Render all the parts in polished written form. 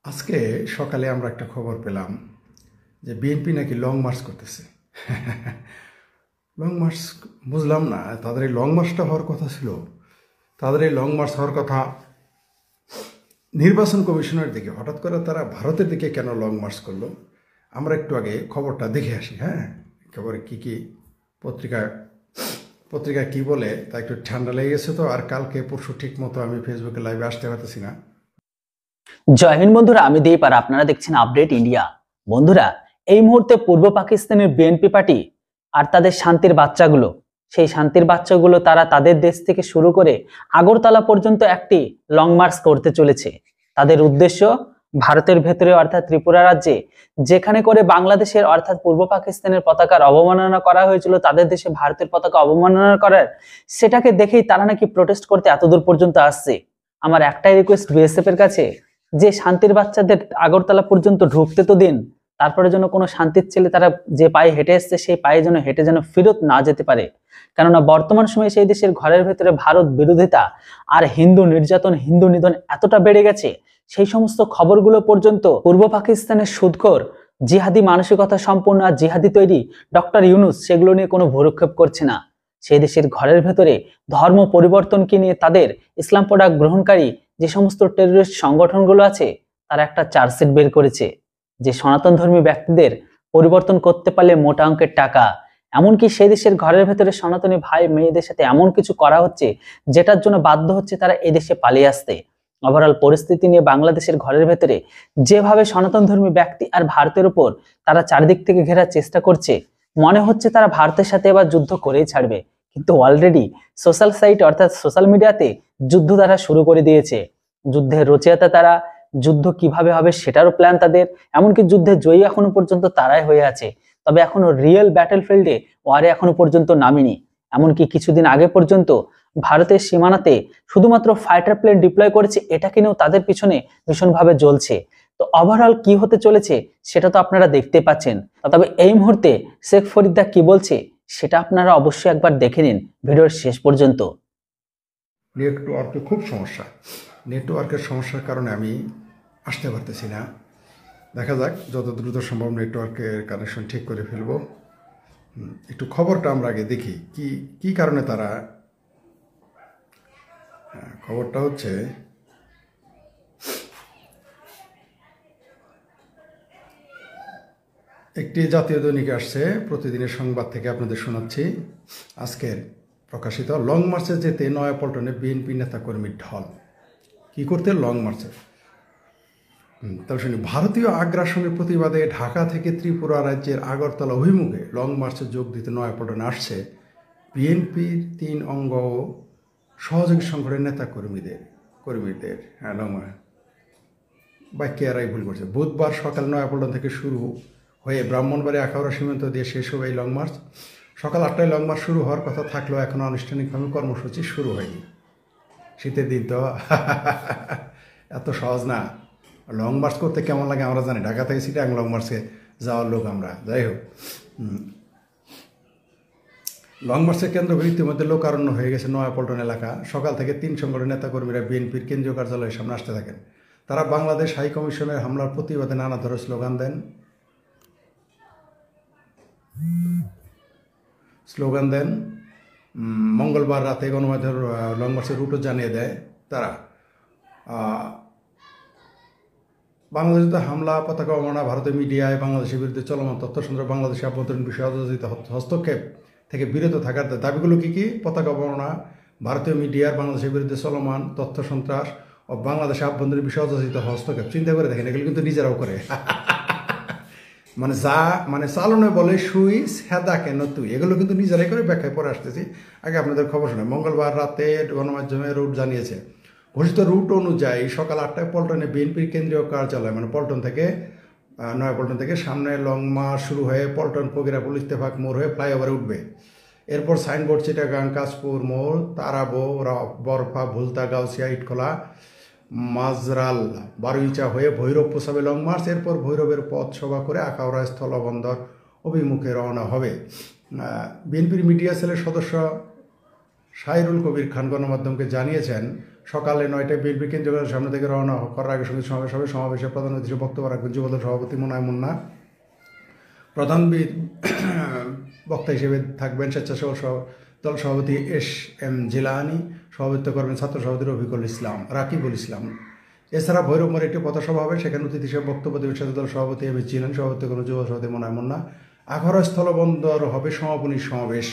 আজকে সকালে আমরা একটা খবর পেলাম যে বিএনপি নাকি লং মার্চ করতেছে। লং মার্চ বুঝলাম না, তাদের এই লং মার্চটা হওয়ার কথা ছিল, তাদের এই লং মার্চ হওয়ার কথা নির্বাচন কমিশনের দিকে, হঠাৎ করে তারা ভারতের দিকে কেন লং মার্চ করলো? আমরা একটু আগে খবরটা দেখে আসি। হ্যাঁ, খবরে কি কি পত্রিকা কি বলে তা একটু ঠান্ডা লেগে গেছে তো, আর কালকে পরশু ঠিক মতো আমি ফেসবুকে লাইভে আসতে পারতেছি না। জয় হিন্দ বন্ধুরা, আমি দীপ আর আপনারা দেখছেন আপডেট ইন্ডিয়া। বন্ধুরা, এই মুহূর্তে পূর্ব পাকিস্তানের বিএনপি পার্টি আর তাদের শান্তির বাচ্চাগুলো, সেই শান্তির বাচ্চাগুলো তারা তাদের দেশ থেকে শুরু করে আগরতলা পর্যন্ত একটি লং মার্চ করতে চলেছে। তাদের উদ্দেশ্য ভারতের ভেতরে অর্থাৎ ত্রিপুরা রাজ্যে যেখানে করে বাংলাদেশের অর্থাৎ পূর্ব পাকিস্তানের পতাকার অবমাননা করা হয়েছিল, তাদের দেশে ভারতের পতাকা অবমাননা করার, সেটাকে দেখেই তারা নাকি প্রোটেস্ট করতে এতদূর পর্যন্ত আসছে। আমার একটাই রিকোয়েস্ট বিএসএফ এর কাছে, যে শান্তির বাচ্চাদের আগরতলা পর্যন্ত ঢুকতে তো দিন, তারপরে যেন কোনো শান্তির ছেলে তারা যে পায়ে হেঁটে এসছে সেই পায়ে যেন হেঁটে যেন ফেরত না যেতে পারে। কেননা বর্তমান সময়ে সেই দেশের ঘরের ভেতরে ভারত বিরোধিতা আর হিন্দু নির্যাতন, হিন্দু নিধন এতটা বেড়ে গেছে, সেই সমস্ত খবরগুলো পর্যন্ত পূর্ব পাকিস্তানের সুদখোর জিহাদি মানসিকতা সম্পন্ন আর জিহাদি তৈরি ডক্টর ইউনুস সেগুলো নিয়ে কোনো ভ্রুক্ষেপ করছে না। সেই দেশের ঘরের ভেতরে ধর্ম পরিবর্তনকে নিয়ে তাদের ইসলাম প্রোডাক্ট গ্রহণকারী যে সমস্ত টেররিস্ট সংগঠনগুলো আছে, তারা একটা চার্জশিট বের করেছে যে সনাতন ধর্মী ব্যক্তিদের পরিবর্তন করতে পারলে মোটা অঙ্কের টাকা, এমনকি সেই দেশের ঘরের ভেতরে সনাতনী ভাই মেয়েদের সাথে এমন কিছু করা হচ্ছে যেটার জন্য বাধ্য হচ্ছে তারা এদেশে পালিয়ে আসতে। ওভারঅল পরিস্থিতি নিয়ে বাংলাদেশের ঘরের ভেতরে যেভাবে সনাতন ধর্মী ব্যক্তি আর ভারতের উপর তারা চারিদিক থেকে ঘেরার চেষ্টা করছে, মনে হচ্ছে তারা ভারতের সাথে এবার যুদ্ধ করেই ছাড়বে। কিন্তু অলরেডি সোশ্যাল সাইট অর্থাৎ সোশ্যাল মিডিয়াতে যুদ্ধ তারা শুরু করে দিয়েছে। যুদ্ধের রচয়িতা তারা, যুদ্ধ কিভাবে হবে সেটারও প্ল্যান তাদের, এমনকি যুদ্ধে জয়ী এখনো পর্যন্ত তারাই হয়ে আছে। তবে এখনো রিয়েল ব্যাটল ফিল্ডে ওয়ারে এখনো পর্যন্ত নামেনি। এমনকি কিছুদিন আগে পর্যন্ত ভারতের সীমানাতে শুধুমাত্র ফাইটার প্লেন ডিপ্লয় করেছে, এটা কিনেও তাদের পিছনে ভীষণভাবে জ্বলছে। তো ওভারঅল কি হতে চলেছে সেটা তো আপনারা দেখতে পাচ্ছেন। তবে এই মুহূর্তে শেখ ফরিদা কি বলছে সেটা আপনারা অবশ্যই একবার দেখে নিন ভিডিওর শেষ পর্যন্ত। নেটওয়ার্কে খুব সমস্যা, নেটওয়ার্কের সমস্যার কারণে আমি আসতে পারতেছি না। দেখা যাক, যত দ্রুত সম্ভব নেটওয়ার্কের কানেকশন ঠিক করে ফেলব। একটু খবরটা আমরা আগে দেখি কি কারণে তারা, খবরটা হচ্ছে একটি জাতীয় দৈনিকে আসছে, প্রতিদিনের সংবাদ থেকে আপনাদের শোনাচ্ছি। আজকের প্রকাশিত, লং মার্চে যেতে নয়াপল্টনে বিএনপি নেতাকর্মীর ঢল। কি করতে লং মার্চে? তাহলে শুনি, ভারতীয় আগ্রাসনের প্রতিবাদে ঢাকা থেকে ত্রিপুরা রাজ্যের আগরতলা অভিমুখে লং মার্চে যোগ দিতে নয়াপল্টনে আসছে বিএনপির 3 অঙ্গ ও সহযোগী সংগঠনের কর্মীদের লং মার্চ বা কেয়ারাই ভুল করছে। বুধবার সকাল নয়াপল্টন থেকে শুরু হয়ে ব্রাহ্মণবাড়িয়া আখাউড়া সীমান্ত দিয়ে শেষ হবে এই লং মার্চ। সকাল 8টায় লং মার্চ শুরু হওয়ার কথা থাকলেও এখনও আনুষ্ঠানিকভাবে কর্মসূচি শুরু হয়নি। শীতের দিন তো এত সহজ না। লং মার্চ করতে কেমন লাগে আমরা জানি, ঢাকা থেকে চিটাগাং লং মার্চে যাওয়ার লোক আমরা। যাই হোক, লং মার্চের কেন্দ্র করে ইতিমধ্যে লোকারণ্য হয়ে গেছে নয়াপল্টন এলাকা। সকাল থেকে 3 সংগঠনের নেতাকর্মীরা বিএনপির কেন্দ্রীয় কার্যালয়ের সামনে আসতে থাকেন। তারা বাংলাদেশ হাই কমিশনের হামলার প্রতিবাদে নানা ধরনের স্লোগান দেন। মঙ্গলবার রাতে গণমাধ্যমের লং মার্চের রুটও জানিয়ে দেয় তারা। বাংলাদেশে হামলা, পতাকা অবমাননা, ভারতের মিডিয়ায় বাংলাদেশের বিরুদ্ধে চলমান তথ্য সন্ত্রাস, বাংলাদেশের আভ্যন্তরীণ বিষয়ে অযাচিত হস্তক্ষেপ থেকে বিরত থাকার দাবিগুলো কি? পতাকা অবমাননা, ভারতীয় মিডিয়ার বাংলাদেশের বিরুদ্ধে চলমান তথ্য সন্ত্রাস ও বাংলাদেশের আভ্যন্তরীণ বিষয়ে অযাচিত হস্তক্ষেপ। চিন্তা করে দেখেন, এগুলো কিন্তু নিজেরাও করে। মানে চালনে বলে সুই সেদা কেন তুই, এগুলো কিন্তু নিজেরাই করে ব্যাখ্যায় পরে আসতেছি। আগে আপনাদের খবর শোনায়। মঙ্গলবার রাতে গণমাধ্যমে রুট জানিয়েছে, ঘোষিত রুট অনুযায়ী সকাল 8টায় পল্টনে বিএনপির কেন্দ্রীয় কার্যালয় মানে পল্টন থেকে, নয়াপল্টন থেকে সামনে লং মার্চ শুরু হয়ে পল্টন ফকিরাপুর ইত্তেফাক মোড় হয়ে ফ্লাইওভারে উঠবে। এরপর সাইনবোর্ড, চিটাগাং, কাশপুর মোড়, তারাবো, বরফা, ভুলতা, গাউসিয়া, ইটখোলা, মাজরাল, বারুইচা হয়ে ভৈরব পোষাবে লং মার্চ। এরপর ভৈরবের পথ সভা করে আখাউড়া স্থলবন্দর অভিমুখে রওনা হবে। বিএনপির মিডিয়া সেলের সদস্য সাইরুল কবির খান গণমাধ্যমকে জানিয়েছেন, সকালে 9টায় বিএনপি কেন্দ্রীয় সামনে থেকে রওনা করার আগে সঙ্গে সমাবেশ হবে। সমাবেশে প্রধান অতিথি বক্তব্য রাখবেন যুবদল সভাপতি মুনায় মুন্না। প্রধান বক্তা হিসেবে থাকবেন স্বেচ্ছাসেবক দল সভাপতি এস.এম. জিলানি। সভাপতিত্ব করবেন ছাত্র সভাপতি রাকিবুল ইসলাম। এছাড়া ভৈরব মোড়ে একটি পথসভা হবে, সেখানে অতিথি হিসেবে বক্তব্য দেবেন স্বেচ্ছাসেবক দল সভাপতি এম এস জিলানি। সভাপতিত্ব করবেন যুব সভাপতি মুনায় মুন্না। আখাউড়া স্থলবন্দর হবে সমাপনী সমাবেশ,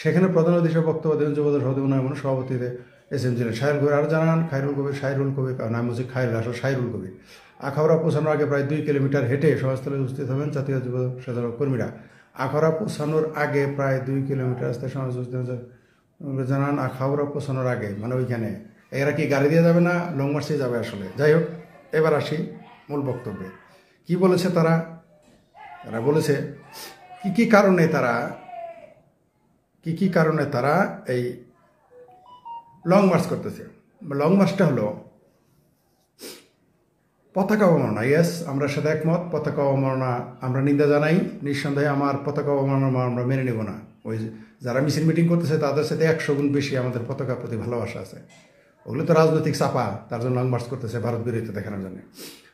সেখানে প্রধান অতিথি হিসেবে বক্তব্য দেবেন যুবদল সভাপতি মুনায় মুন্না। সভাপতিতে এস.এম. জিলানি। সাইরুল কবির আরও জানান, সাইরুল কবির নাম হচ্ছে সাইরুল কবির। আখাউড়া পৌঁছানোর আগে প্রায় 2 কিলোমিটার হেঁটে সভাস্থলে উপস্থিত হবেন জাতীয় যুব সাধারণ কর্মীরা। আখাউড়া পৌঁছানোর আগে প্রায় 2 কিলোমিটার রাস্তায় সমাবেশ জানান। আখাউড়া পৌঁছানোর আগে মানে ওইখানে এরা কি গাড়ি দিয়ে যাবে না লং মার্চে যাবে আসলে? যাই হোক, এবার আসি মূল বক্তব্যে। কি বলেছে তারা বলেছে কি কারণে তারা এই লং মার্চ করতেছে। লং মার্চটা হলো পতাকা অবমাননা। ইয়েস, আমরা সাথে একমত। পতাকা অবমাননা আমরা নিন্দা জানাই। নিঃসন্দেহে আমার পতাকা অবমাননা আমরা মেনে নেব না। ওই যারা মিছিল মিটিং করতেছে তাদের সাথে 100 গুণ বেশি আমাদের পতাকার প্রতি ভালোবাসা আছে। ওগুলো তো রাজনৈতিক চাপা, তার জন্য লং মার্চ করতেছে ভারত বিরোধিতা দেখানোর জন্য।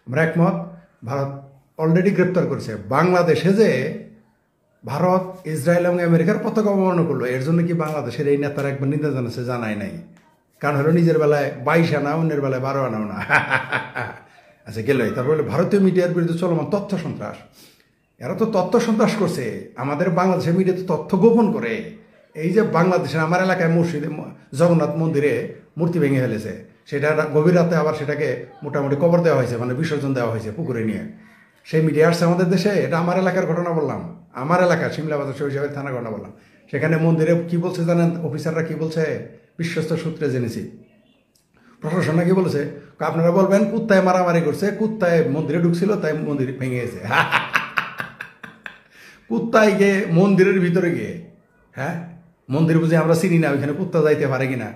আমরা একমত। ভারত অলরেডি গ্রেপ্তার করেছে। বাংলাদেশে যে ভারত, ইসরায়েল এবং আমেরিকার পতাকা অবমাননা করলো, এর জন্য কি বাংলাদেশের এই নেতারা একবার নিন্দা জানাচ্ছে? জানাই নাই। কারণ হলো নিজের বেলায় 22 আনা, অন্যের বেলায় 12 আনাও না। আচ্ছা, গেলই। তারপরে ভারতীয় মিডিয়ার বিরুদ্ধে চলমান তথ্য সন্ত্রাস। এরা তো তথ্য সন্ত্রাস করছে। আমাদের বাংলাদেশের মিডিয়া তো তথ্য গোপন করে। এই যে বাংলাদেশের আমার এলাকায় মসজিদে জগন্নাথ মন্দিরে মূর্তি ভেঙে ফেলেছে, সেটা গভীর রাতে আবার সেটাকে মোটামুটি কবর দেওয়া হয়েছে, মানে বিসর্জন দেওয়া হয়েছে পুকুরে নিয়ে। সেই মিডিয়া আসছে আমাদের দেশে। এটা আমার এলাকার ঘটনা বললাম, আমার এলাকা শিমলাবাজার শহীদ থানার ঘটনা বললাম। সেখানে মন্দিরে কি বলছে জানেন অফিসাররা? কি বলছে? বিশ্বস্ত সূত্রে জেনেছি। প্রশাসন কি বলেছে? আপনারা বলবেন কুত্তায় মারামারি করছে, কুত্তায় মন্দিরে ঢুকছিল তাই মন্দির ভেঙে গেছে। কুত্তায় গিয়ে মন্দিরের ভিতরে গিয়ে, হ্যাঁ, মন্দির বুঝে আমরা চিনি না, ওইখানে কুত্তা যাইতে পারে কিনা?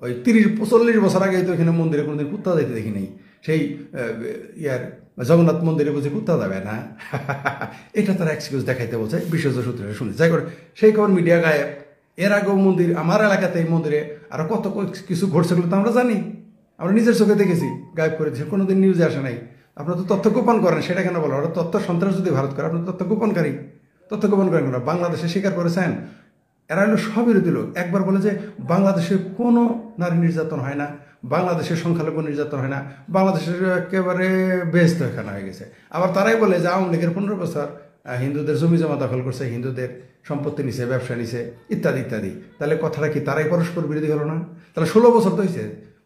ওই 30-40 বছর আগে তো ওইখানে মন্দিরে কোনোদিন কুত্তা যাইতে দেখি নাই। সেই জগন্নাথ মন্দিরে বুঝে কুত্তা যাবে না? এটা তারা এক্সকিউজ দেখাইতে বলছে, বিশ্বস্ত সূত্রে শুনে। যাই করে সেই খবর মিডিয়া গায়েব। এর আগেও মন্দির, আমার এলাকাতে এই মন্দিরে আরো কত কিছু ঘটছে তো আমরা জানি, আমরা নিজের চোখে দেখেছি। গায়েব করে দিয়েছে, কোনোদিন নিউজে আসে নাই। আপনারা তো তথ্য গোপন করেন, সেটা কেন বলো? ওরা তথ্য সন্ত্রাস যদি ভারত করে, আপনার তথ্য গোপনকারী। তথ্য গোপন করেন কেন? বাংলাদেশে স্বীকার করেছেন এরা হলো সবিরোধী লোক। একবার বলে যে বাংলাদেশে কোনো নারী নির্যাতন হয় না, বাংলাদেশের সংখ্যালঘু নির্যাতন হয় না, বাংলাদেশের একেবারে বেহেশত এখানে হয়ে গেছে। আবার তারাই বলে যে আওয়ামী লীগের 15 বছর হিন্দুদের জমি জমা দখল করছে, হিন্দুদের সম্পত্তি নিছে, ব্যবসা নিছে, ইত্যাদি ইত্যাদি। তাহলে কথাটা কি তারাই পরস্পর বিরোধী হলো না? তাহলে 16 বছর তো হয়েছে,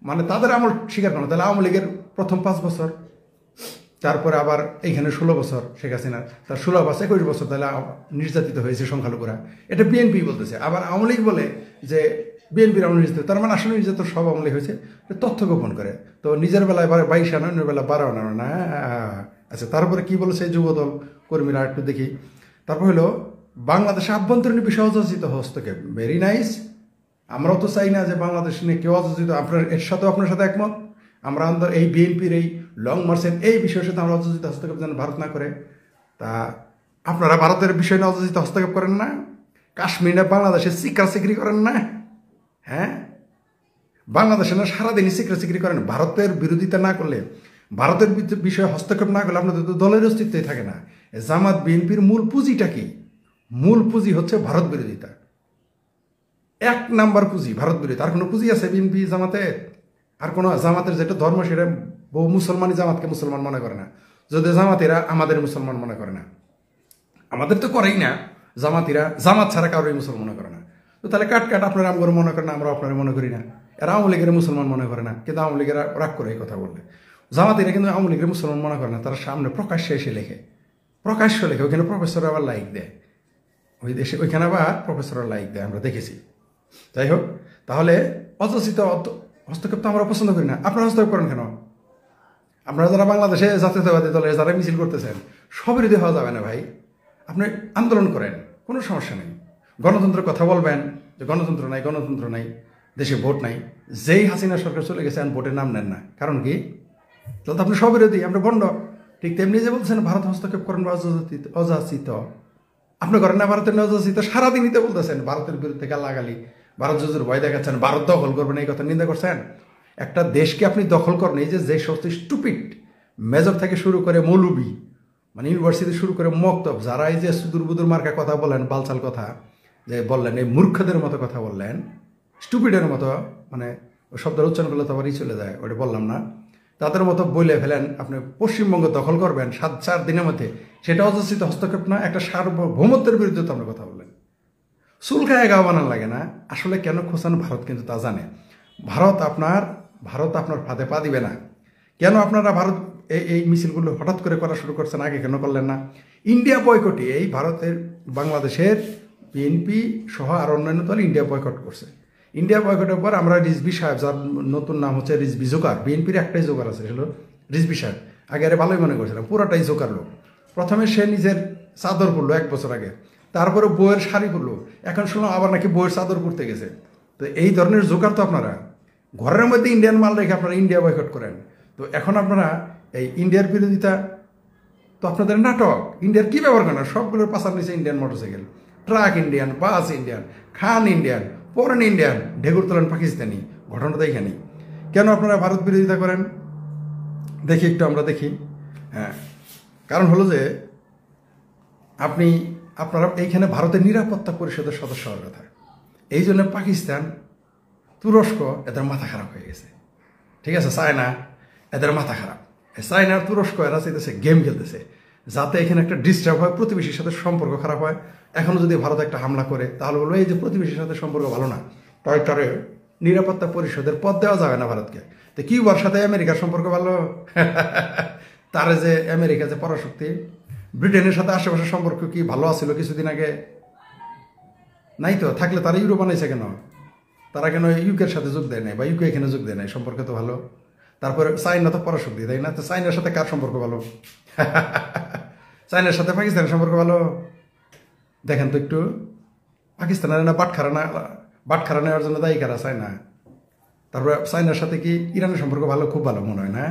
মানে তাদের আমল স্বীকার করো। তাহলে আওয়ামী লীগের প্রথম 5 বছর, তারপরে আবার এইখানে 16 বছর শেখ হাসিনা, তার 16-21 বছর তাহলে নির্যাতিত হয়েছে সংখ্যালঘুরা। এটা বিএনপি বলতেছে। আবার আওয়ামী লীগ বলে যে বিএনপির আমল নির্যাতিত, তার মানে আসলে নির্যাতন সব আওয়ামী লীগ হয়েছে। তথ্য গোপন করে তো নিজের বেলায় 22 আনা, অন্যের বেলা 12 আনা না। আচ্ছা, তারপরে কি বলেছে যুবদল কর্মীরা একটু দেখি। তারপর হলো বাংলাদেশে আভ্যন্তরীণ বিষয় অযাচিত হস্তক্ষেপ। Very nice. আমরাও তো চাই না যে বাংলাদেশ নিয়ে কেউ অযাচিত। এর সাথেও আপনার সাথে একমত। আমরা এই বিএনপির এই লং মার্চের এই বিষয়ের সাথে আমরা অযাচিত হস্তক্ষেপ যেন ভারত না করে। তা আপনারা ভারতের বিষয় নিয়ে অযাচিত হস্তক্ষেপ করেন না? কাশ্মীরে বাংলাদেশের সিকরি করেন না? হ্যাঁ, বাংলাদেশে না সারাদিনই সিকরি করেন। ভারতের বিরোধিতা না করলে, ভারতের বিষয়ে হস্তক্ষেপ না করলে আপনাদের তো দলের অস্তিত্বই থাকে না। জামাত বিএনপির মূল পুঁজিটা কি? মূল পুঁজি হচ্ছে ভারত বিরোধিতা। 1 নাম্বার পুঁজি ভারত বিরোধিতা। আর কোনো পুঁজি আছে বিএনপি জামাতের? আর কোনো জামাতের যেটা ধর্ম, সেটা বহু মুসলমানই জামাতকে মুসলমান মনে করে না। যদি জামাতিরা আমাদের মুসলমান মনে করে না, আমাদের তো করেই না। জামাতিরা জামাত ছাড়া কারোই মুসলমান মনে করে না। তো তাহলে কাট আপনারা আমগরে মনে করেন, আমরা আপনারা মনে করি না। এরা আওয়ামী লীগের মুসলমান মনে করে না, কিন্তু আওয়ামী লীগেরা রাগ করে এই কথা বললে। জামাতিরা কিন্তু আওয়ামী লীগের মুসলমান মনে করে না। তারা সামনে প্রকাশ্যে এসে লেখে, ওইখানে প্রফেসর আবার লাইক দেয়, ওই দেশে ওইখানে আবার প্রফেসররা লাইক দেয়, আমরা দেখেছি। যাই হোক, তাহলে অযাচিত হস্তক্ষেপ তো আমরা পছন্দ করি না। আপনারা হস্তক্ষেপ করেন কেন? আপনারা যারা বাংলাদেশে জাতীয়তাবাদী দলে যারা মিছিল করতেছেন, সবিরোধী হওয়া যাবে না ভাই। আপনি আন্দোলন করেন, কোনো সমস্যা নেই। গণতন্ত্রের কথা বলবেন যে গণতন্ত্র নাই, দেশে ভোট নাই। যেই হাসিনা সরকার চলে গেছে, ভোটের নাম নেন না। কারণ কি? তাহলে তো আপনি সবিরোধী, আমরা বন্ড। ঠিক তেমনি যে বলছেন ভারত হস্তক্ষেপ করেন অযাচিত, আপনি করেন না ভারতের অযাচিত। সারাদিনই তো বলতেছেন ভারতের বিরুদ্ধে গালাগালি, ভারত যুদ্ধের ভয় দেখাচ্ছেন, ভারত দখল করবেন, এই কথা নিন্দা করছেন। একটা দেশকে আপনি দখল করেন, এই যে সমস্ত স্টুপিড মেজর থেকে শুরু করে মৌলবি, মানে ইউনিভার্সিটি শুরু করে মক্তব, যারা এই যে সুদূর বুদুর মার্কা কথা বলেন, বালচাল কথা যে বললেন, এই মূর্খদের মতো কথা বললেন, স্টুপিডের মতো, মানে ওই শব্দের উচ্চারণ করলে তো আবারই চলে যায়, ওটা বললাম না, তাদের মতো বলে ফেলেন আপনি পশ্চিমবঙ্গ দখল করবেন 7-4 দিনের মধ্যে, সেটা অযাচিত হস্তক্ষেপ না, একটা সার্বভৌমত্বের বিরুদ্ধে তো আপনি কথা বললেন। চুলকায় গাও বানান লাগে না। আসলে কেন খোঁচান ভারত কিন্তু তা জানে। ভারত আপনার ফাঁদে পা দিবে না। কেন আপনারা ভারত এই মিছিলগুলো হঠাৎ করে করা শুরু করছেন, আগে কেন করলেন না? ইন্ডিয়া বয়কটে এই ভারতের বাংলাদেশের বিএনপি সহ আর অন্যান্য দল ইন্ডিয়া বয়কট করছে। ইন্ডিয়া বয়কটের পর আমরা রিজভি সাহেব, যার নতুন নাম হচ্ছে রিজভি জোকার, বিএনপির একটাই জোকার আছে, সেগুলো রিজভি সাহেব, আগে আরে ভালোই মনে করছিলাম, পুরাটাই জোকার লোক। প্রথমে সে নিজের চাদর পরলো 1 বছর আগে, তারপরে বইয়ের শাড়ি পরলো, এখন শুনলাম আবার নাকি বইয়ের চাদর পরতে গেছে। তো এই ধরনের জোকার তো আপনারা ঘরের মধ্যে ইন্ডিয়ান মাল রেখে আপনারা ইন্ডিয়া বয়কট করেন। তো এখন আপনারা এই ইন্ডিয়ার বিরোধিতা তো আপনাদের নাটক। ইন্ডিয়ার কী ব্যবহার করেন? সবগুলোর পাশার নিচে ইন্ডিয়ান মোটরসাইকেল, ট্রাক ইন্ডিয়ান, বাস ইন্ডিয়ান, খান ইন্ডিয়ান, পরেন ইন্ডিয়ান, ঢেকুর তোলেন পাকিস্তানি। ঘটনা তো এইখানেই। কেন আপনারা ভারত বিরোধিতা করেন? দেখি একটু আমরা দেখি। হ্যাঁ, কারণ হলো যে আপনারা এইখানে ভারতের নিরাপত্তা পরিষদের সদস্য হওয়ার কথা। এই জন্য পাকিস্তান, তুরস্ক এদের মাথা খারাপ হয়ে গেছে। ঠিক আছে, চায়না এদের মাথা খারাপ। চায়নার তুরস্ক এরা চাইতেছে গেম খেলতেছে যাতে এখানে একটা ডিস্টার্ব হয়, প্রতিবেশীর সাথে সম্পর্ক খারাপ হয়। এখনও যদি ভারত একটা হামলা করে তাহলে বলবো এই যে প্রতিবেশীর সাথে সম্পর্ক ভালো না, টয়টারে নিরাপত্তা পরিষদের পদ দেওয়া যাবে না ভারতকে। তো কিউবার সাথে আমেরিকার সম্পর্ক ভালো? তারে যে আমেরিকা যে পরাশক্তি, ব্রিটেনের সাথে আশেপাশের সম্পর্ক কি ভালো আছিল কিছুদিন আগে? নাই তো। থাকলে তারা ইউরো বানাইছে কেন? তারা কেন ইউকের সাথে যোগ দেয় নাই, বা ইউকে এখানে যোগ দেয় নাই? সম্পর্ক তো ভালো। তারপরে চাইনা তো পরাশক্তি, তাই না? তো চাইনার সাথে কার সম্পর্ক ভালো? চাইনার সাথে পাকিস্তানের সম্পর্ক ভালো? দেখেন তো একটু। পাকিস্তানের না বাটখারা নেওয়ার জন্য দায়ী কারা? চায়না। তারপরে চাইনার সাথে কি ইরানের সম্পর্ক ভালো? খুব ভালো মনে হয় না?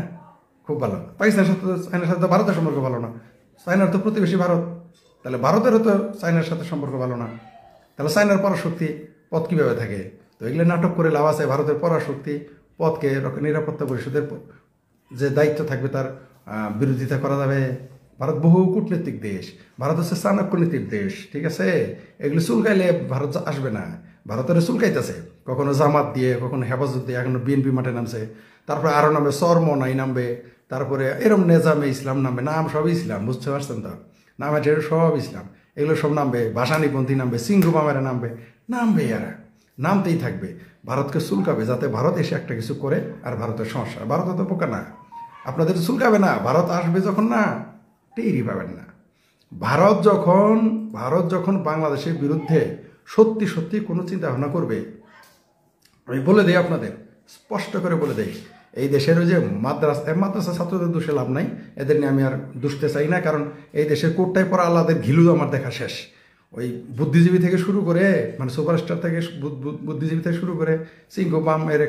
খুব ভালো। পাকিস্তানের সাথে, চাইনার সাথে তো ভারতের সম্পর্ক ভালো না। চায়নার তো প্রতিবেশী ভারত, তাহলে ভারতেরও তো চায়নার সাথে সম্পর্ক ভালো না। তাহলে চায়নার পরাশক্তি পদ কীভাবে থাকে? তো এগুলো নাটক করে লাভ আছে। ভারতের পরাশক্তি পদকে নিরাপত্তা পরিষদের যে দায়িত্ব থাকবে তার বিরোধিতা করা যাবে? ভারত বহু কূটনৈতিক দেশ, ভারত হচ্ছে চাণক্যনীতির দেশ। ঠিক আছে, এগুলো চুলকাইলে ভারত আসবে না। ভারতের চুলকাইতেছে, কখনো জামাত দিয়ে, কখনো হেফাজত দিয়ে, এখনো বিএনপি মাঠে নামছে, তারপরে আরও নামবে চরমনাই নামবে, তারপরে এরম নেজামে ইসলাম নামবে। নাম সব ইসলাম, বুঝতে পারছেন তো? নামে সব ইসলাম, এগুলো সব নামবে। ভাষানিপন্থী নামবে, সিংহু মামেরা নামবে এরা, নামতেই থাকবে। ভারতকে চুলকাবে যাতে ভারত এসে একটা কিছু করে আর ভারতের সমস্যা। ভারত তো বোকা না, আপনাদের চুলকাবে না। ভারত আসবে যখন না টেরই পাবেন না। ভারত যখন বাংলাদেশের বিরুদ্ধে সত্যি কোনো চিন্তা ভাবনা করবে, আমি বলে দিই আপনাদের, স্পষ্ট করে বলে দেই, এই দেশের ওই যে মাদ্রাসা ছাত্রদের দোষে লাভ নাই, এদের নিয়ে আমি আর দুষতে চাই না। কারণ এই দেশের কোটটাই পড়া আল্লাহদের ঘিলু আমার দেখা শেষ। ওই বুদ্ধিজীবী থেকে শুরু করে, মানে সুপারস্টার থেকে বুদ্ধিজীবী থেকে শুরু করে সিংহ বাম এর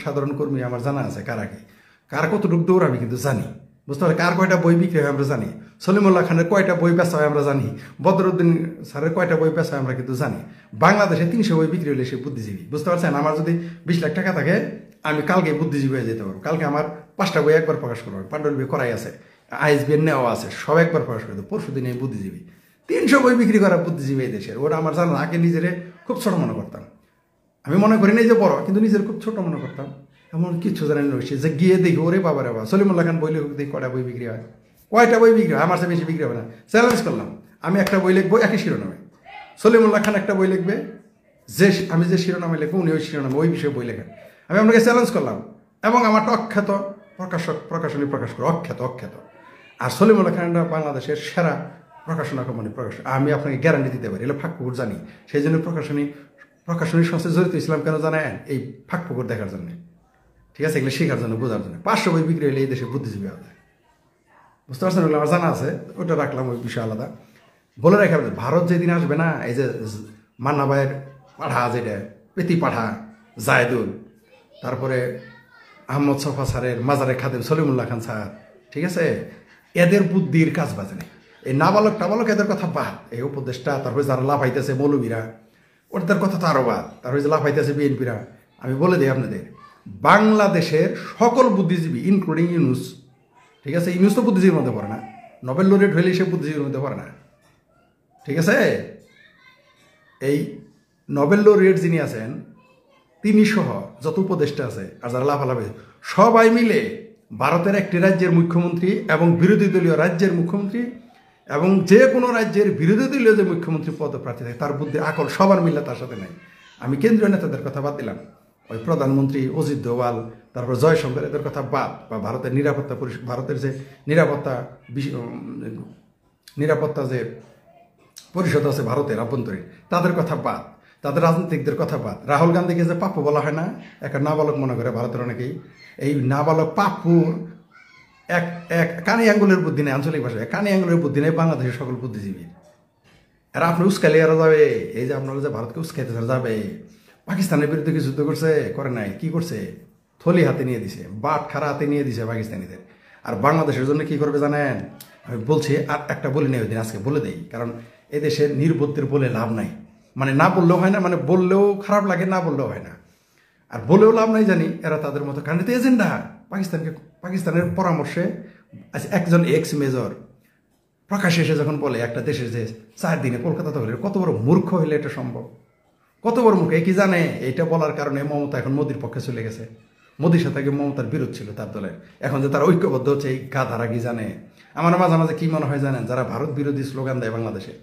সাধারণ কর্মী আমার জানা আছে। কার কতটুকু দৌড় আমি কিন্তু জানি, বুঝতে পারি। কার কয়টা বই বিক্রি হয় আমরা জানি, সলিমুল্লাহ খানের কয়টা বই বেচা হয় আমরা জানি, বদরুদ্দিন স্যারের কয়টা বই বেচা হয় আমরা কিন্তু জানি। বাংলাদেশে 300 বই বিক্রি হলে সে বুদ্ধিজীবী, বুঝতে পারছেন? আমার যদি 20 লাখ টাকা থাকে আমি কালকে বুদ্ধিজীবী হয়ে যেতে পারবো। কালকে আমার 5টা বই একবার প্রকাশ করবো, পাণ্ডুলিপি করাই আছে, আইএসবিএন নেওয়া আছে, সব একবার প্রকাশ করে দেবো। পরশু দিন এই বুদ্ধিজীবী, 300 বই বিক্রি করা বুদ্ধিজীবী এই দেশের। ওরা আমার জানা, আগে নিজেরে খুব ছোট মনে করতাম। আমি মনে করি না যে বড়, কিন্তু নিজের খুব ছোট মনে করতাম। এমন কিছু জানেন রয়েছে যে গিয়ে দেখি ওরে বাবা রে বাবা, সলিমুল্লাহ খান বই লেখক দেখি কয়টা বই বিক্রি হয়, কয়টা বই বিক্রি হয়, আমার চেয়ে বেশি বিক্রি হবে না। চ্যালেঞ্জ করলাম, আমি একটা বই লিখবো একই শিরোনামে, সলিমুল্লাহ খান একটা বই লিখবে, আমি যে শিরোনামে লিখবো উনি ওই শিরোনামে ওই বিষয়ে বই লেখেন। আমি আপনাকে চ্যালেঞ্জ করলাম, এবং আমারটা অখ্যাত প্রকাশনী প্রকাশ করে, অখ্যাত। আর সলিমুল্লাহ খানটা বাংলাদেশের সেরা প্রকাশনা কোম্পানি আমি আপনাকে গ্যারান্টি দিতে পারি। এগুলো ফাঁকফুকুর জানি, সেই জন্য প্রকাশনী সংস্থায় জড়িত ইসলাম কেন জানেন? এই ফাঁকফুকুর দেখার জন্য, ঠিক আছে, এগুলো শেখার জন্য, বোঝার জন্য। 500 বই বিক্রি হলে এই দেশে বুদ্ধিজীবী হবে, বুঝতে পারছেন? ওগুলো আমার জানা আছে, ওটা রাখলাম, ওই বিষয় আলাদা। বলে রাখা ভারত যেদিন আসবে না, এই যে মান্না ভাইয়ের পাঠা, যেটা পেতি পাঠা জায়দুল, তারপরে আহমদ সফা স্যারের মাজারে খাদেম সলিমুল্লাহ খান স্যার, ঠিক আছে, এদের বুদ্ধির কাজ বাজে নেই। এই নাবালক এদের কথা বাদ, এই উপদেশটা, তারপরে যারা লাফাইতেছে মৌলবীরা, ওদের কথা তো আরও বাদ, তারপরে যে লাফাইতেছে বিএনপিরা। আমি বলে দিই আপনাদের, বাংলাদেশের সকল বুদ্ধিজীবী ইনক্লুডিং ইউনুস, ঠিক আছে, ইউনুস তো বুদ্ধিজীবীর মধ্যে পড়ে না, নোবেল লরেট হইলে সে বুদ্ধিজীবীর মধ্যে পড়ে না, ঠিক আছে। এই নোবেল লরেট যিনি আছেন তিনি সহ যত উপদেষ্টা আছে আর যারা লাফালাফি সবাই মিলে ভারতের একটি রাজ্যের মুখ্যমন্ত্রী এবং বিরোধী দলীয় রাজ্যের মুখ্যমন্ত্রী এবং যে কোনো রাজ্যের বিরোধী দলীয় যে মুখ্যমন্ত্রী পদপ্রার্থী থাকে তার বুদ্ধি আকল সবার মিলে তার সাথে নেই। আমি কেন্দ্রীয় নেতাদের কথা বাদ দিলাম, ওই প্রধানমন্ত্রী অজিত দোভাল, তারপর জয়শঙ্কর, এদের কথা বাদ, বা ভারতের ভারতের যে নিরাপত্তা যে পরিষদ আছে ভারতের অভ্যন্তরীণ, তাদের কথা বাদ, তাদের রাজনীতিকদের কথা বাদ। রাহুল গান্ধীকে যে পাপ্পু বলা হয় না, একটা নাবালক মনে করে ভারতের অনেকেই, এই নাবালক পাপ্পুর এক কানি আঙ্গুলের বুদ্ধি নেই, আঞ্চলিক ভাষায় কানি আঙ্গুলের বুদ্ধি নেই বাংলাদেশের সকল বুদ্ধিজীবী। আর আপনি উস্কাইলে এরা যাবে, এই যে আপনারা যে ভারতকে উস্কাইতে যাবে, পাকিস্তানের বিরুদ্ধে কি যুদ্ধ করছে? করে নাই। কি করছে? থলি হাতে নিয়ে দিছে, বাট খারা হাতে নিয়ে দিছে পাকিস্তানিদের। আর বাংলাদেশের জন্য কি করবে জানেন? আমি বলছি, আর একটা বলি নেই, ওই দিন আজকে বলে দেই, কারণ এদেশের নির্বুদ্ধির বলে লাভ নাই, মানে না বললেও হয় না, মানে বললেও খারাপ লাগে, না বললেও হয় না, আর বলেও লাভ নাই। জানি এরা তাদের মতো, কারণ এতে এজেন্ডা পাকিস্তানের পরামর্শে একজন এক্স মেজর প্রকাশ্যে এসে যখন বলে একটা দেশের যে 4 দিনে কলকাতা দখল, কত বড় মূর্খ হইলে এটা সম্ভব? কত বড় মূর্খ! কি জানে এইটা বলার কারণে মমতা এখন মোদির পক্ষে চলে গেছে। মোদির সাথে আগে মমতার বিরোধ ছিল তার দলের, এখন যে তারা ঐক্যবদ্ধ হচ্ছে, এই গাধারা কি জানে? আমার মাঝে মাঝে কি মনে হয় জানেন, যারা ভারত বিরোধী স্লোগান দেয় বাংলাদেশে,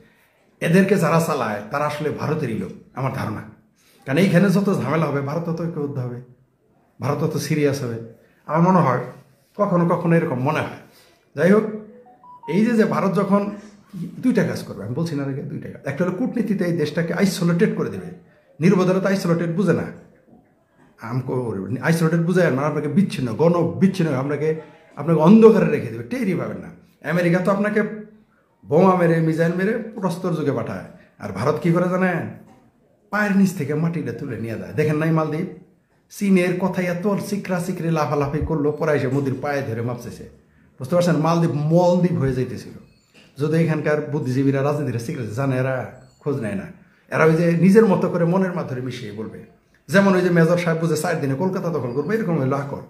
এদেরকে যারা চালায় তারা আসলে ভারতেরই লোক, আমার ধারণা। কারণ এইখানে যত ঝামেলা হবে ভারত তত ঐক্যবদ্ধ হবে, ভারত তত সিরিয়াস হবে। আমার মনে হয় কখনো কখনো এরকম মনে হয়। যাই হোক, এই যে ভারত যখন 2টা কাজ করবে, আমি বলছি না আগে 2টা কাজ। একটা হলো কূটনীতিতে এই দেশটাকে আইসোলেটেড করে দেবে। নির্বোধরা তো আইসোলেটেড বুঝে না, আইসোলেটেড বুঝে মানে আপনাকে বিচ্ছিন্ন, বিচ্ছিন্ন, আপনাকে অন্ধকারে রেখে দেবে, টেরই পাবেন না। আমেরিকা তো আপনাকে বোমা মেরে, মিসাইল মেরে প্রস্তর যুগে পাঠায়, আর ভারত কি করে জানেন? পায়ের নিচ থেকে মাটিটা তুলে নিয়ে যায়। দেখেন নাই মালদ্বীপ? চীনের কথাই এত চিকরি লাফালাফি করলো, পরে এসে মোদির পায়ে ধরে মাপছেছে, বুঝতে পারছেন? মালদ্বীপ মলদ্বীপ হয়ে যাইতেছিল। যদি এখানকার বুদ্ধিজীবীরা, রাজনীতিরা সিক্রেট জানে, এরা খোঁজ নেয় না। এরা ওই যে নিজের মতো করে মনের মাধ্যমে মিশিয়ে বলবে। যেমন ওই যে মেজর সাহেব বুঝে 4 দিনে কলকাতা দখল করবে, এরকম হইলো আকল।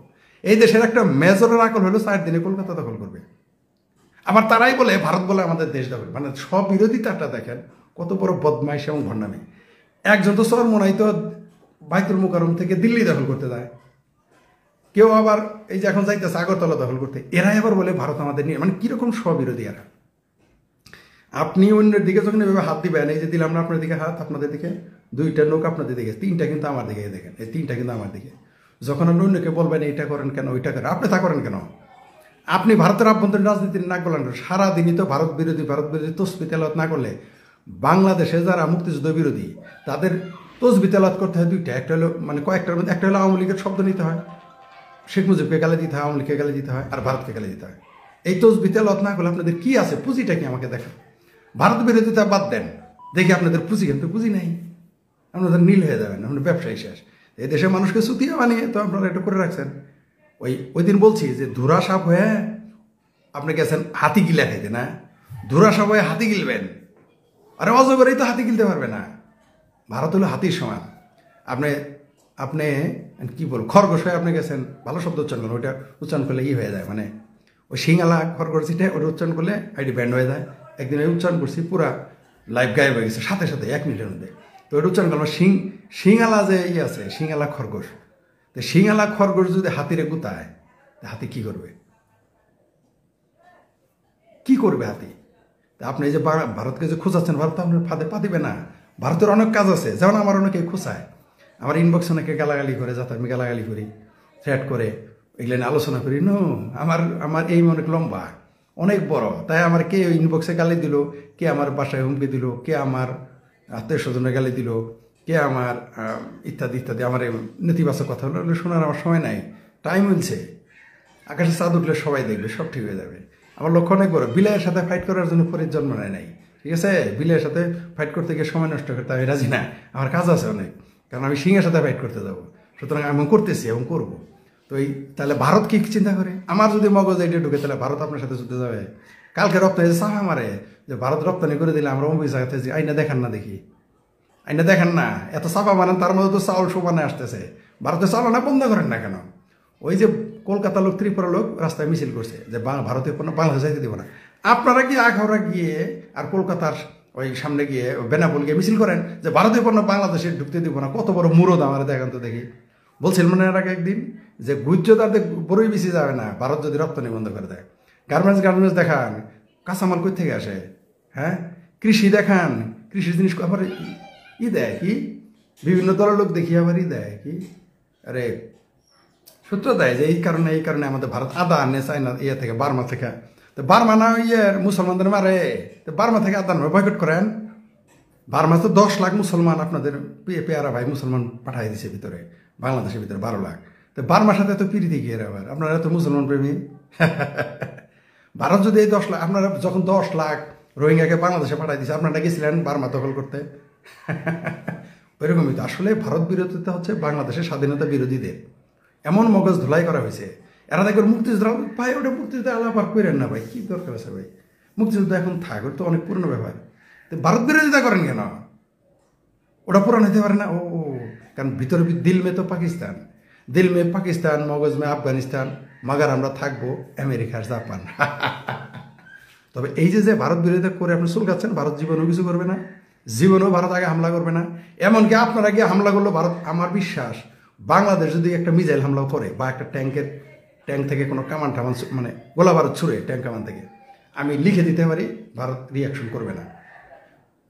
এই দেশের একটা মেজরের আকল হলো 4 দিনে কলকাতা দখল করবে। আবার তারাই বলে ভারত বলে আমাদের দেশ দখল, মানে সব বিরোধিতাটা দেখেন কত বড় বদমাইশ এবং ভণ্ডামি। একজন তো চরমোনাই তো বাইতুল মুকাররম থেকে দিল্লি দখল করতে যায়, কেউ আবার এই যে এখন যাইতেছে আগরতলা দখল করতে, এরাই আবার বলে ভারত আমাদের নিয়ে, মানে কিরকম স্ববিরোধী এরা। আপনি অন্যের দিকে যখন এভাবে হাত দিবেন, এই যে দিলাম না আপনার দিকে হাত, আপনাদের দিকে 2টা নৌক আপনাদের দিকে, 3টা কিন্তু আমার দিকে, দেখেন এই 3টা কিন্তু আমার দিকে। যখন আপনি অন্যকে বলবেন এইটা করেন কেন, ওইটা করেন, আপনি তা করেন কেন? আপনি ভারতের আভ্যন্তরীণ রাজনীতি না করলেন, সারাদিনই তো ভারত বিরোধী তসবি তেলাওয়াত না করলে, বাংলাদেশে যারা মুক্তিযুদ্ধ বিরোধী তাদের তসবি তেলাওয়াত করতে হয় 2টা। একটা হলো মানে কয়েকটার মধ্যে, একটা হলো আওয়ামী লীগের শব্দ নিতে হয়, শেখ মুজিবকে গালি দিতে হয়, আওয়ামী লীগকে গালি দিতে হয়, আর ভারতকে গালি দিতে হয়। এই তসবি তেলাওয়াত না করলে আপনাদের কি আছে? পুঁজিটা কি আমাকে দেখেন। ভারত বিরোধিতা বাদ দেন, দেখি আপনাদের পুঁজি, কিন্তু পুঁজি নেই, আপনাদের নীল হয়ে যাবেন, আপনার ব্যবসায়ী শেষ। এই দেশের মানুষকে সুতিয়ে বানিয়ে তো আপনারা এটা করে রাখছেন। ওই দিন বলছি যে ধুরা সাপ হয়ে আপনি গেছেন হাতি গিলা খাইতে, না ধুরা সাপ হয়ে হাতি গিলবেন, আরে অজগরেই তো হাতি গিলতে পারবে না। ভারত হলো হাতির সমান। আপনি কি বল, খরগোশ হয়ে আপনি গেছেন, ভালো শব্দ উচ্চারণ করেন, ওইটা উচ্চারণ করলে হয়ে যায়, মানে ওই শিঙালা খরগোশ যেটা, ওটা উচ্চারণ করলে আইডি ব্যান্ড হয়ে যায়। একদিন আমি উচ্চারণ করছি, পুরা লাইভ গায়েব হয়ে গেছে সাথে 1 মিনিটের মধ্যে। তো ওইটা উচ্চারণ করলাম, শিঙালা যে আছে, শিঙালা খরগোশ। তো শিঙালা খরগোশ যদি হাতিরে গুতায়, হাতি কি করবে? কি করবে হাতি? আপনি এই যে ভারতকে যে খোঁজাচ্ছেন, ভারত আপনার ফাঁদে পা দিবে না। ভারতের অনেক কাজ আছে, যেমন আমার অনেকে খোঁচায়, আমার ইনবক্স অনেকে গালাগালি করে, যাতে আমি গালাগালি করি, থ্রেট করে, এগুলো নিয়ে আলোচনা করি। আমার এই অনেক লম্বা, অনেক বড়, তাই আমার কে ইনবক্সে গালি দিল, কে আমার বাসায় হুমকি দিল, কে আমার আত্মীয় স্বজনের গালি দিল, কে আমার ইত্যাদি ইত্যাদি, আমার নেতিবাচক কথা হলো, শোনার আমার সময় নাই, টাইম মিলছে। আকাশে চাঁদ উঠলে সবাই দেখবে, সব ঠিক হয়ে যাবে। আমার লক্ষ্য অনেক বড়, বিলাইয়ের সাথে ফাইট করার জন্য পরীর জন্ম নেয় নাই, ঠিক আছে? বিলাইয়ের সাথে ফাইট করতে গিয়ে সময় নষ্ট করতে আমি রাজি না, আমার কাজ আছে অনেক, কারণ আমি সিংহের সাথে ফাইট করতে যাবো। সুতরাং আমি করতেছি এবং করবো। তো তাহলে ভারত কি চিন্তা করে? আমার যদি মগজ এটা ঢুকে, তাহলে ভারত আপনার সাথে যুদ্ধে যাবে। কালকে রপ্তানি যে চাহা মারে, যে ভারত রপ্তানি করে দিলে আমরা অম্বি জায়গাতে যে আইনা দেখান না দেখি, আইনা দেখেন না এত চাপা বানান, তার মধ্যে তো চাউল সমানে আসতেছে। ভারতে চাউল না বন্ধ করেন না কেন? ওই যে কলকাতা লোক, ত্রিপুরা লোক রাস্তায় মিছিল করছে যে ভারতীয় পণ্য বাংলাদেশে যাইতে দিব না। আপনারা কি আখাউড়া গিয়ে আর কলকাতার ওই সামনে গিয়ে বেনাপোল গিয়ে মিছিল করেন যে ভারতীয় পণ্য বাংলাদেশে ঢুকতে দিব না? কত বড় মুরদ আমার দেখেন তো দেখি। বলছিল মনে রাখে একদিন যে গুজরাটে বড়ই বেশি যাবে না ভারত যদি রপ্তানি বন্ধ করে দেয়। গার্মেন্টস দেখান, কাঁচামাল কই থেকে আসে? হ্যাঁ, কৃষি দেখান, কৃষির জিনিস আবার দেয় কি বিভিন্ন দলের লোক দেখি আবার দেয় কি, আরে সূত্র দেয় যে এই কারণে আমাদের ভারত আদা আনে চায়না ইয়ে থেকে, বার্মা থেকে। তো বার্মা না মুসলমানদের মারে, তো বার্মা থেকে আদা নয় বয়কট করেন। বার্মা তো 10 লাখ মুসলমান আপনাদের পেয়ারা ভাই মুসলমান পাঠাই দিছে ভিতরে, বাংলাদেশের ভিতরে 12 লাখ। তো বার্মার সাথে তো পিড়িতে গিয়ে আবার আপনারা তো মুসলমান প্রেমী। ভারত যদি এই 10 লাখ, আপনারা যখন 10 লাখ রোহিঙ্গাকে বাংলাদেশে পাঠাই দিছে, আপনারা গেছিলেন বার্মা দখল করতে? ওইরকমই তো আসলে ভারত বিরোধিতা হচ্ছে বাংলাদেশের স্বাধীনতা বিরোধীদের এমন মগজ ধুলাই করা হয়েছে। এরা দেখবেন মুক্তিযোদ্ধা ভাই, ওটা মুক্তিযুদ্ধ আলাপ আর করেন না ভাই, কি দরকার আছে ভাই? মুক্তিযুদ্ধ এখন থাক, ওটা তো অনেক পুরনো ব্যাপার। তো ভারত বিরোধিতা করেন কেন? ওটা পুরান হতে পারে না? কারণ ভিতরে দিল মে তো পাকিস্তান, দিল মে পাকিস্তান, মগজ মে আফগানিস্তান, মাগার আমরা থাকবো আমেরিকার জাপান। তবে এই যে ভারত বিরোধিতা করে আপনি চুলকাচ্ছেন, ভারত জীবনেও কিছু করবে না, জীবনেও ভারত আগে হামলা করবে না। এমনকি আপনারা গিয়ে হামলা করলো ভারত, আমার বিশ্বাস বাংলাদেশ যদি একটা মিসাইল হামলাও করে বা একটা ট্যাঙ্ক থেকে কোনো কামান টামান মানে গোলা ভারত ছুড়ে ট্যাঙ্ক কামান থেকে, আমি লিখে দিতে পারি ভারত রিয়াকশন করবে না।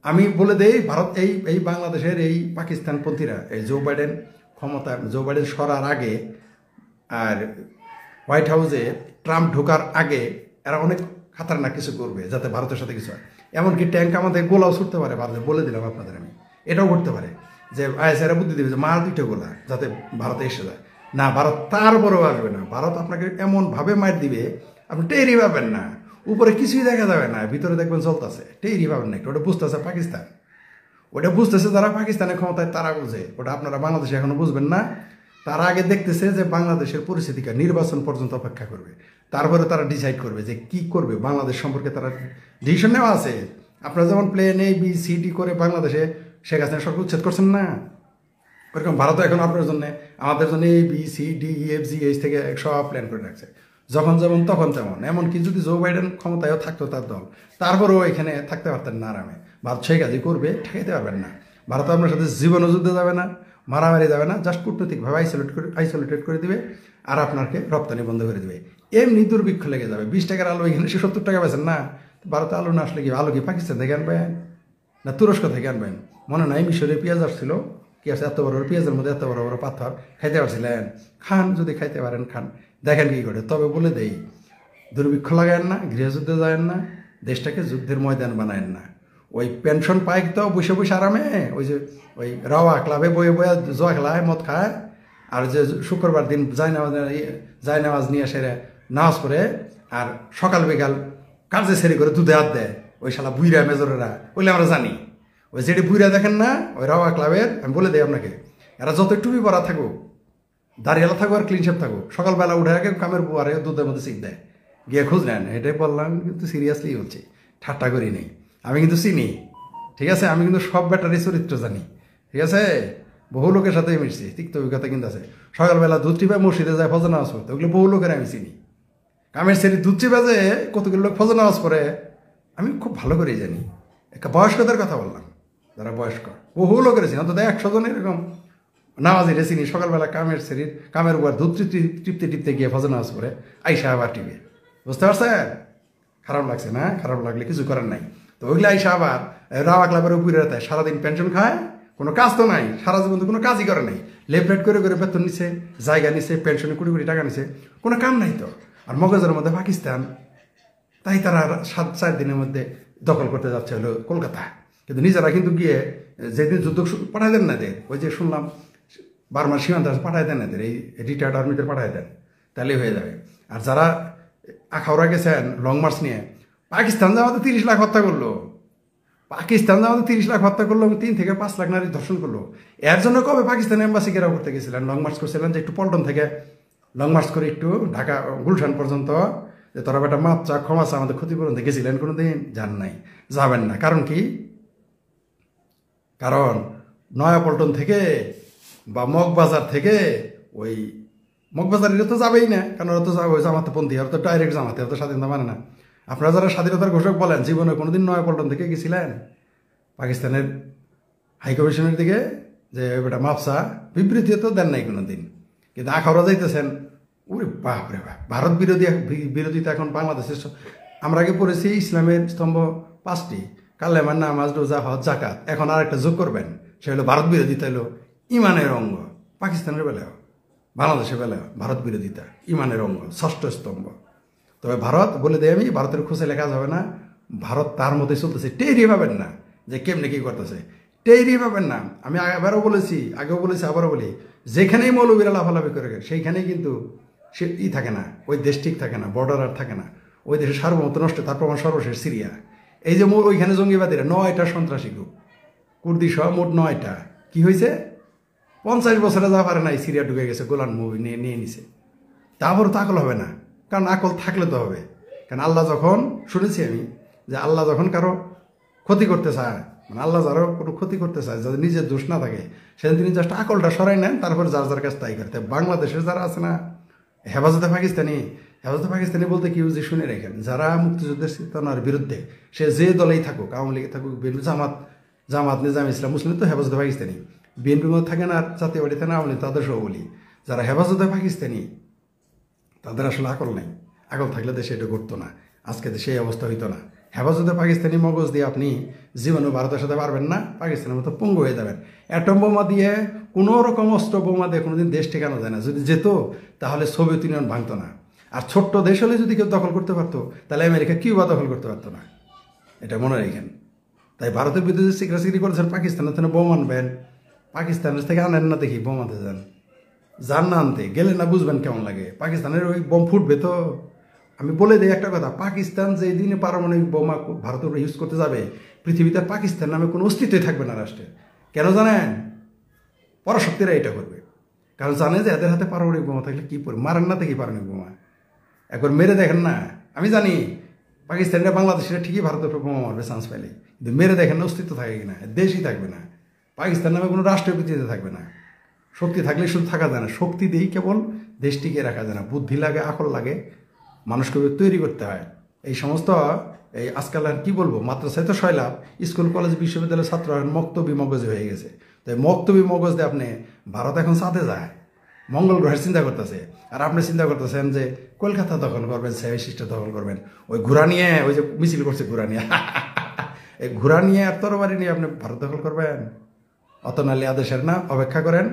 আমি বলে দেই ভারত এই বাংলাদেশের এই পাকিস্তানপন্থীরা, এই জো বাইডেন সরার আগে আর হোয়াইট হাউসে ট্রাম্প ঢোকার আগে এরা অনেক খাতারনাক কিছু করবে যাতে ভারতের সাথে কিছু হয়। এমনকি ট্যাঙ্ক আমাদের গোলাও ছুটতে পারে ভারতে, বলে দিলাম আপনাদের আমি। এটাও করতে পারে যে আইএসআইরা বুদ্ধি দেবে যে মার 2টা গোলা যাতে ভারতে এসে যায় না, ভারত তারপরেও আসবে না। ভারত আপনাকে এমনভাবে মার দিবে আপনি টেরি পাবেন না, উপরে কিছুই দেখা যাবে না, ভিতরে দেখবেন চলতেছে, টেরি পাবেন না। ওটা বুঝতেছে পাকিস্তান, ওটা বুঝতেছে যারা পাকিস্তানের ক্ষমতায় তারা বুঝে, ওটা আপনারা বাংলাদেশে এখনো বুঝবেন না। তারা আগে দেখতেছে যে বাংলাদেশের পরিস্থিতিকে, নির্বাচন পর্যন্ত অপেক্ষা করবে, তারপরে তারা ডিসাইড করবে যে কি করবে। বাংলাদেশ সম্পর্কে তারা ডিসিশন নেওয়া আছে। আপনারা যেমন প্লেন ABCD করে বাংলাদেশে শেখ হাসিনা সরকার উচ্ছেদ করছেন না, ওরকম ভারত এখন আপনার জন্য আমাদের জন্য ABCDEFGH থেকে সব প্ল্যান করে রাখছে, যখন যেমন তখন তেমন। এমনকি যদি জো বাইডেন ক্ষমতায়ও থাকতো তার দল, তারপরেও এখানে থাকতে পারতেন না আরামে। ভারত সেই কাজই করবে, ঠেকাইতে পারবেন না। ভারত আপনার সাথে জীবনও যুদ্ধে যাবে না, মারামারি যাবে না, জাস্ট কূটনৈতিকভাবে আইসোলেটেড করে দিবে আর আপনাকে রপ্তানি বন্ধ করে দিবে। এমনি দুর্ভিক্ষ লেগে যাবে। 20 টাকার আলু এখানে 70 টাকা বেছেন না, ভারতে আলু না আসলে কি আলু কি পাকিস্তান থেকে আনবেন না তুরস্ক থেকে আনবেন? মনে নাই মিশরে পেঁয়াজ আসছিল, কি আছে এত বড় পেঁয়াজের মধ্যে এত বড় বড় পাথর, খাইতে পারছিলেন? খান, যদি খাইতে পারেন খান, দেখেন কি করে। তবে বলে দেই, দুর্ভিক্ষ লাগায়েন না, গৃহযুদ্ধে যায়েন না, দেশটাকে যুদ্ধের ময়দান বানায়েন না। ওই পেনশন পায় তো বসে বসে আরামে, ওই যে ওই রাওয়া ক্লাবে বয়ে বয়ে জোয়া খেলায়, মদ খায়, আর যে শুক্রবার দিন জায়নামাজ নিয়ে সেরে নামাজ পড়ে আর সকাল বিকাল কাজে সেরে করে দুধে হাত দেয়, ওই শালা বুইরা মেজরেরা, ওইলে আমরা জানি। ওই যেটি বুইরা দেখেন না ওই রাওয়া ক্লাবের, আমি বলে দিই আপনাকে, এরা যত টুপি পরা থাকুক, দাঁড়িয়ালা থাকুক আর ক্লিন শেপ থাকুক, সকালবেলা উঠে রাখে কামের বুয়ারে দুধের মধ্যে শিখ দেয়, গিয়ে খোঁজ নেন। এটাই বললাম, কিন্তু সিরিয়াসলি বলছি, ঠাট্টা করি নেই। আমি কিন্তু চিনি, ঠিক আছে? আমি কিন্তু সব ব্যাটারি চরিত্র জানি, ঠিক আছে? বহু লোকের সাথে মিশছি, তিক্ত অভিজ্ঞতা কিন্তু আছে। সকালবেলা দুধ টিপে মসজিদে যায় ফজর নামাজ পড়তে, ওগুলো বহু লোকের আমি চিনি। কামের সেরি দুধ চিপে যে কতগুলো লোক ফজর নামাজ পড়ে আমি খুব ভালো করেই জানি। একটা বয়স্কদের কথা বললাম, যারা বয়স্ক, বহু লোকের চিনি, অন্তত 100 জন এরকম নামাজিরে চিনি। সকালবেলা কামের উপর দুধ টিপতে টিপতে গিয়ে ফজর নামাজ পড়ে আইসা আবার টিপে, বুঝতে পারছেন? খারাপ লাগছে না? খারাপ লাগলে কিছু করার নাই। তো ওইগুলো আইসা আবার রাওয়া ক্লাবের উপরে রাতে সারাদিন পেনশন খায়, কোনো কাজ তো নাই, সারা জীবন তো কোনো কাজই করে নাই, লেফট করে করে বেতন নিছে, জায়গা নিছে, পেনশনে কোটি কোটি টাকা নিছে, কোনো কাম নাই তো। আর মগজের মধ্যে পাকিস্তান, তাই তারা 7-4 দিনের মধ্যে দখল করতে যাচ্ছে হলো কলকাতা। কিন্তু নিজেরা কিন্তু গিয়ে যেদিন যুদ্ধ পাঠাই দেন না এদের, ওই যে শুনলাম বার্মার সীমান্ত পাঠাই দেন এদের, এই রিটায়ার্ড আর্মিদের পাঠাই দেন, তাহলেই হয়ে যাবে। আর যারা আখাউড়া গেছেন লং মার্চ নিয়ে, পাকিস্তান জামাতে 30 লাখ হত্যা করলো, পাকিস্তান জামাতে 30 লাখ হত্যা করলো, 3 থেকে 5 লাখ নারী ধর্ষণ করলো। এর জন্য কবে পাকিস্তান এম্বাসি ঘেরাও করতে গেছিলেন, লং মার্চ করছিলেন, যে একটু পল্টন থেকে লং মার্চ করে একটু ঢাকা গুলশান পর্যন্ত, যে তোরা বেটা মাপ চা ক্ষমা চা, আমাদের ক্ষতিপূরণ গেছিলেন? কোনো দিন যান নাই, যাবেন না। কারণ কি? কারণ নয়াপল্টন থেকে বা মগবাজার থেকে ওই মগবাজারের তো যাবেই না, কারণ ওরা তো যাবে ওই জামাতপন্থী, ওরা তো ডাইরেক্ট জামাতে, ওরা তো স্বাধীনতা মানে না। আপনারা যারা স্বাধীনতার ঘোষক বলেন, জীবনে কোনোদিন নয়াপল্টন থেকে গেছিলেন পাকিস্তানের হাইকমিশনের দিকে যে বেটা মাপসা? বিবৃতিও তো দেন নাই কোনোদিন, কিন্তু আখাউড়া যাইতেছেন। ওরে বাপ রে বাপ, ভারত বিরোধিতা এখন বাংলাদেশের। আমরা আগে পড়েছি ইসলামের স্তম্ভ 5টি, কালেমার, নামাজ, রোজা, হজ, জাকাত। এখন আর একটা যোগ করবেন, সে হলো ভারত বিরোধিতা, হলো ইমানের অঙ্গ। পাকিস্তানের বেলায়, বাংলাদেশের বেলায় ভারত বিরোধিতা ইমানের অঙ্গ, 6ষ্ঠ স্তম্ভ। তবে ভারত বলে দেয়, আমি ভারতের খোঁজে লেখা যাবে না, ভারত তার মধ্যে চলতেছে। টেরি পাবেন না যে কেমনে কি করতেছে, টেরি পাবেন না। আমি আগেও বলেছি, আবারও বলি, যেখানেই মৌলবীরা লাফালাফি করে সেইখানেই কিন্তু সে থাকে না, ওই দেশ ঠিক থাকে না, বর্ডার আর থাকে না, ওই দেশের সার্বভৌমত্ব নষ্ট। তার প্রমাণ সর্বশেষ সিরিয়া। এই যে ওইখানে জঙ্গিবাদীরা 9টা সন্ত্রাসী গ্রুপ, কুর্দি সহ মোট 9টা। কি হয়েছে? 50 বছরে যা পারে না, সিরিয়া ঢুকে গেছে, গোলান মুভি নিয়ে নিছে। তারপরও তো আকল হবে না, কারণ আকল থাকলে তো হবে। কারণ আল্লাহ যখন, শুনেছি আমি যে আল্লাহ যখন কারো ক্ষতি করতে চায়, মানে আল্লাহ যারও কোনো ক্ষতি করতে চায়, যাদের নিজের দোষ না থাকে, সেদিন তিনি জাস্ট আকলটা সরাই নেন, তারপর যার কাছে তাই করতে। বাংলাদেশের যারা আছে না হেফাজতে পাকিস্তানি বলতে কি বুঝি শুনে রেখেন, যারা মুক্তিযুদ্ধের চেতনার বিরুদ্ধে, সে যে দলেই থাকুক, আওয়ামী লীগে থাকুক, বিএনপি, জামাত, নিজাম, ইসলাম, মুসলিম, তো হেফাজতে পাকিস্তানি। বিএনপির মধ্যে থাকেন আর জাতীয় পার্টি থাকেন, আওয়ামী লীগ, তাদের সহ বলি, যারা হেফাজতে পাকিস্তানি তাদের আসলে আকল নেই। আকল থাকলে দেশে এটা ঘটতো না, আজকে দেশে এই অবস্থা হইতো না। হেফাজতে পাকিস্তানি মগজ দিয়ে আপনি জীবনে ভারতের সাথে পারবেন না, পাকিস্তানের মতো পঙ্গু হয়ে যাবেন। অ্যাটম বোমা দিয়ে, কোনো রকম অস্ত্র বোমা দিয়ে কোনোদিন দেশ ঠেকানো যায় না। যদি যেত তাহলে সোভিয়েত ইউনিয়ন ভাঙতো না। আর ছোট্ট দেশ হলে যদি কেউ দখল করতে পারতো, তাহলে আমেরিকা কিউবা দখল করতে পারতো না, এটা মনে রাখেন। তাই ভারতের বিরুদ্ধে সিক্রাসিরি করেছেন, পাকিস্তানের থেকে বোম আনবেন, পাকিস্তানের থেকে আনেন না, দেখি বোমাতে যান না আনতে, গেলে না বুঝবেন কেমন লাগে। পাকিস্তানের ওই বোম ফুটবে তো। আমি বলে দিই একটা কথা, পাকিস্তান যেই দিনে পারমাণবিক বোমা ভারতের উপরে ইউজ করতে যাবে, পৃথিবীতে পাকিস্তান নামে কোনো অস্তিত্বই থাকবে না রাষ্ট্রের। কেন জানেন? পরাশক্তিরা এটা করবে, কারণ জানে যে এদের হাতে পারমাণবিক বোমা থাকলে কী পড়ে, মারেন না দেখি পারমাণবিক বোমা, একবার মেরে দেখেন না। আমি জানি পাকিস্তানিরা, বাংলাদেশিরা ঠিকই ভারতের উপর বোমা মারবে চান্স পাইলে, কিন্তু মেরে দেখেন না অস্তিত্ব থাকে কিনা, দেশই থাকবে না। পাকিস্তান নামে কোনো রাষ্ট্রের পৃথিবীতে থাকবে না। শক্তি থাকলে শুধু থাকা যায় না, শক্তি দিয়েই কেবল দেশটিকে রাখা যায় না। বুদ্ধি লাগে, আকল লাগে, মানুষকে তৈরি করতে হয়। এই সমস্ত এই আজকাল আর কি বলবো, মাদ্রাসায় তো শৈলাভ, স্কুল কলেজ বিশ্ববিদ্যালয়ের ছাত্র মক্তবি মগজে হয়ে গেছে। তাই মক্তবি মগজ দিয়ে আপনি, ভারত এখন চাঁদে যায়, মঙ্গল গ্রহের চিন্তা করতেছে, আর আপনি চিন্তা করতেছেন যে কলকাতা দখল করবেন, সেভেন সিস্টার দখল করবেন। ওই ঘোড়া নিয়ে, ওই যে মিছিল করছে ঘোড়া নিয়ে, এই ঘোড়া নিয়ে আর তরবারি নিয়ে আপনি ভারত দখল করবেন? অত নালে আদেশের না, অপেক্ষা করেন।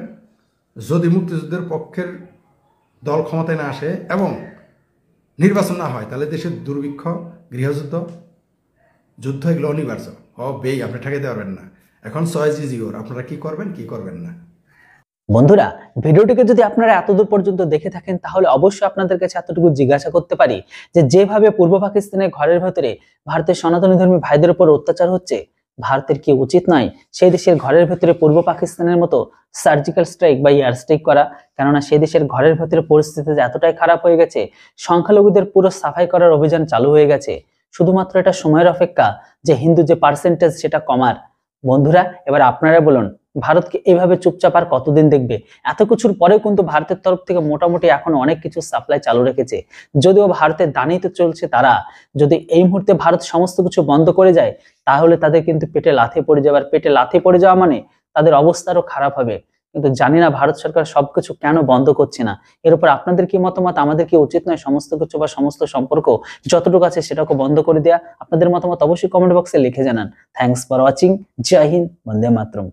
যদি মুক্তিযুদ্ধের পক্ষের দল ক্ষমতায় না আসে এবং নির্বাচন না হয়, তাহলে দেশের দুর্ভিক্ষ, গৃহযুদ্ধ, যুদ্ধ, এগুলো অনিবার্য হবেই, আপনি ঠেকাইতে পারবেন না। এখন চয়েস ইজ ইওর, আপনারা কি করবেন কি করবেন না। বন্ধুরা, ভিডিওটিকে যদি আপনারা এতদূর পর্যন্ত দেখে থাকেন, তাহলে অবশ্যই আপনাদের কাছে এতটুকু জিজ্ঞাসা করতে পারি যে যেভাবে পূর্ব পাকিস্তানের ঘরের ভেতরে ভারতের সনাতনী ধর্মী ভাইদের উপর অত্যাচার হচ্ছে, ভারতের কি উচিত নয় সেই দেশের ঘরের ভেতরে পূর্ব পাকিস্তানের মতো সার্জিক্যাল স্ট্রাইক বা এয়ার স্ট্রাইক করা? কেননা সেই দেশের ঘরের ভেতরে পরিস্থিতি এতটাই খারাপ হয়ে গেছে, সংখ্যালঘুদের পুরো সাফাই করার অভিযান চালু হয়ে গেছে। শুধুমাত্র এটা সময়ের অপেক্ষা যে হিন্দু যে পার্সেন্টেজ সেটা কমার। বন্ধুরা, এবার আপনারা বলুন, ভারতকে এইভাবে চুপচাপ আর কতদিন দেখবে? এত কিছুর পরেও কিন্তু ভারতের তরফ থেকে মোটামুটি এখন অনেক কিছু সাপ্লাই চালু রেখেছে, যদিও ভারতের দানেই তো চলছে তারা। যদি এই মুহূর্তে ভারত সমস্ত কিছু বন্ধ করে যায়, তাহলে তাদের কিন্তু পেটে লাথি পড়ে যাবে, আর পেটে লাথি পড়ে যাওয়া মানে তাদের অবস্থা আরো খারাপ হবে। কিন্তু জানি না ভারত সরকার সবকিছু কেন বন্ধ করছে না। এর উপর আপনাদের কি মতামত? আমাদের কি উচিত নয় সমস্ত কিছু বা সমস্ত সম্পর্ক যতটুকু আছে সেটাকে বন্ধ করে দেওয়া? আপনাদের মতামত অবশ্যই কমেন্ট বক্সে লিখে জানান। Thanks for watching. জয় হিন্দ, বন্দে মাতরম।